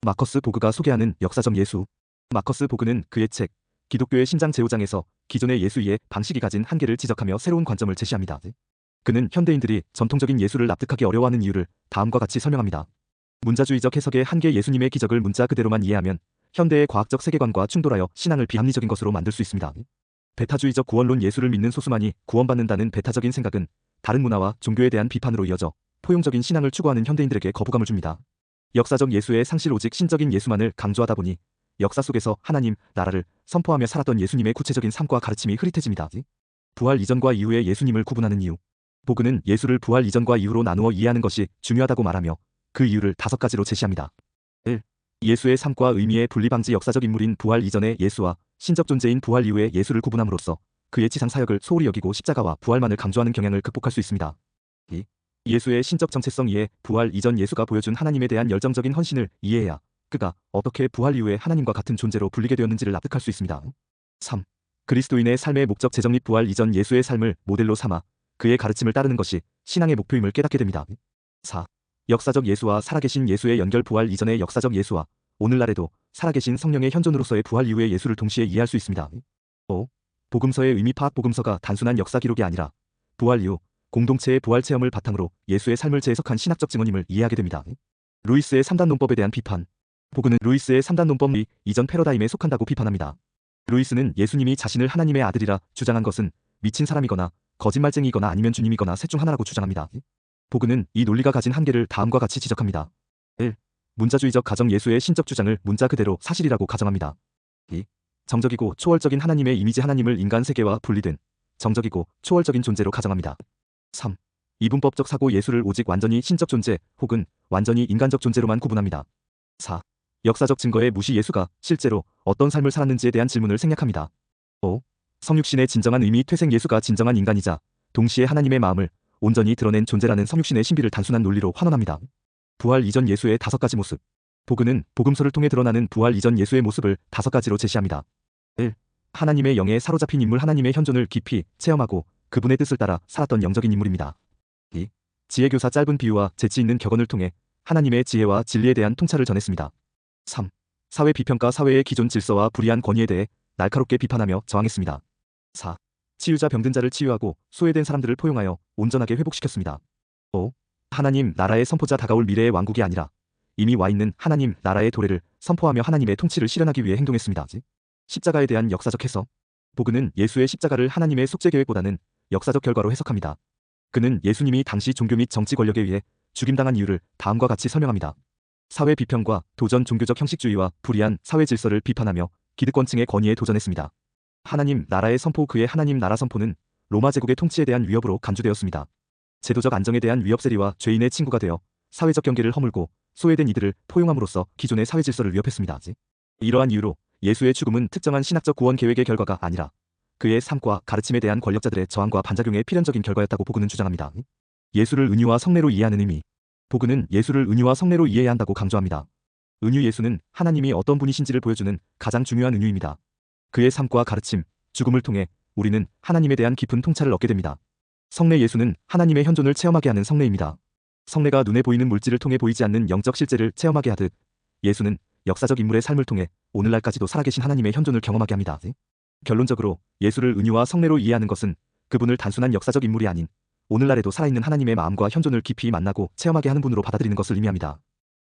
마커스 보그가 소개하는 역사적 예수. 마커스 보그는 그의 책 기독교의 신장 제5장에서 기존의 예수의 방식이 가진 한계를 지적하며 새로운 관점을 제시합니다. 그는 현대인들이 전통적인 예수를 납득하기 어려워하는 이유를 다음과 같이 설명합니다. 문자주의적 해석의 한계. 예수님의 기적을 문자 그대로만 이해하면 현대의 과학적 세계관과 충돌하여 신앙을 비합리적인 것으로 만들 수 있습니다. 배타주의적 구원론. 예수를 믿는 소수만이 구원받는다는 배타적인 생각은 다른 문화와 종교에 대한 비판으로 이어져 포용적인 신앙을 추구하는 현대인들에게 거부감을 줍니다. 역사적 예수의 상실. 오직 신적인 예수만을 강조하다 보니 역사 속에서 하나님, 나라를 선포하며 살았던 예수님의 구체적인 삶과 가르침이 흐릿해집니다. 부활 이전과 이후의 예수님을 구분하는 이유. 보그는 예수를 부활 이전과 이후로 나누어 이해하는 것이 중요하다고 말하며 그 이유를 5가지로 제시합니다. 1. 예수의 삶과 의미의 분리방지. 역사적 인물인 부활 이전의 예수와 신적 존재인 부활 이후의 예수를 구분함으로써 그의 지상 사역을 소홀히 여기고 십자가와 부활만을 강조하는 경향을 극복할 수 있습니다. 2. 예수의 신적 정체성. 이해. 부활 이전 예수가 보여준 하나님에 대한 열정적인 헌신을 이해해야 그가 어떻게 부활 이후에 하나님과 같은 존재로 불리게 되었는지를 납득할 수 있습니다. 3. 그리스도인의 삶의 목적 재정립. 부활 이전 예수의 삶을 모델로 삼아 그의 가르침을 따르는 것이 신앙의 목표임을 깨닫게 됩니다. 4. 역사적 예수와 살아계신 예수의 연결. 부활 이전의 역사적 예수와 오늘날에도 살아계신 성령의 현존으로서의 부활 이후의 예수를 동시에 이해할 수 있습니다. 5. 복음서의 의미 파악. 복음서가 단순한 역사 기록이 아니라 부활 이후 공동체의 부활 체험을 바탕으로 예수의 삶을 재해석한 신학적 증언임을 이해하게 됩니다. 루이스의 3단 논법에 대한 비판. 보그는 루이스의 3단 논법이 이전 패러다임에 속한다고 비판합니다. 루이스는 예수님이 자신을 하나님의 아들이라 주장한 것은 미친 사람이거나 거짓말쟁이거나 아니면 주님이거나 셋 중 하나라고 주장합니다. 보그는 이 논리가 가진 한계를 다음과 같이 지적합니다. 1. 문자주의적 가정. 예수의 신적 주장을 문자 그대로 사실이라고 가정합니다. 2. 정적이고 초월적인 하나님의 이미지. 하나님을 인간 세계와 분리된 정적이고 초월적인 존재로 가정합니다. 3. 이분법적 사고. 예수를 오직 완전히 신적 존재 혹은 완전히 인간적 존재로만 구분합니다. 4. 역사적 증거의 무시. 예수가 실제로 어떤 삶을 살았는지에 대한 질문을 생략합니다. 5. 성육신의 진정한 의미. 퇴생. 예수가 진정한 인간이자 동시에 하나님의 마음을 온전히 드러낸 존재라는 성육신의 신비를 단순한 논리로 환원합니다. 부활 이전 예수의 5가지 모습. 보그는 복음서를 통해 드러나는 부활 이전 예수의 모습을 5가지로 제시합니다. 1. 하나님의 영에 사로잡힌 인물. 하나님의 현존을 깊이 체험하고 그분의 뜻을 따라 살았던 영적인 인물입니다. 2. 지혜교사. 짧은 비유와 재치 있는 격언을 통해 하나님의 지혜와 진리에 대한 통찰을 전했습니다. 3. 사회 비평가. 사회의 기존 질서와 불의한 권위에 대해 날카롭게 비판하며 저항했습니다. 4. 치유자. 병든 자를 치유하고 소외된 사람들을 포용하여 온전하게 회복시켰습니다. 5. 하나님 나라의 선포자. 다가올 미래의 왕국이 아니라 이미 와 있는 하나님 나라의 도래를 선포하며 하나님의 통치를 실현하기 위해 행동했습니다. 십자가에 대한 역사적 해석. 보그는 예수의 십자가를 하나님의 속죄 계획보다는 역사적 결과로 해석합니다. 그는 예수님이 당시 종교 및 정치 권력에 의해 죽임당한 이유를 다음과 같이 설명합니다. 사회 비평과 도전. 종교적 형식주의와 불의한 사회 질서를 비판하며 기득권층의 권위에 도전했습니다. 하나님 나라의 선포. 그의 하나님 나라 선포는 로마 제국의 통치에 대한 위협으로 간주되었습니다. 제도적 안정에 대한 위협. 세리와 죄인의 친구가 되어 사회적 경계를 허물고 소외된 이들을 포용함으로써 기존의 사회 질서를 위협했습니다. 이러한 이유로 예수의 죽음은 특정한 신학적 구원 계획의 결과가 아니라 그의 삶과 가르침에 대한 권력자들의 저항과 반작용의 필연적인 결과였다고 보그는 주장합니다. 예수를 은유와 성례로 이해하는 의미. 보그는 예수를 은유와 성례로 이해해야 한다고 강조합니다. 은유. 예수는 하나님이 어떤 분이신지를 보여주는 가장 중요한 은유입니다. 그의 삶과 가르침, 죽음을 통해 우리는 하나님에 대한 깊은 통찰을 얻게 됩니다. 성례. 예수는 하나님의 현존을 체험하게 하는 성례입니다. 성례가 눈에 보이는 물질을 통해 보이지 않는 영적 실제를 체험하게 하듯 예수는 역사적 인물의 삶을 통해 오늘날까지도 살아계신 하나님의 현존을 경험하게 합니다. 결론적으로 예수를 은유와 성례로 이해하는 것은 그분을 단순한 역사적 인물이 아닌 오늘날에도 살아있는 하나님의 마음과 현존을 깊이 만나고 체험하게 하는 분으로 받아들이는 것을 의미합니다.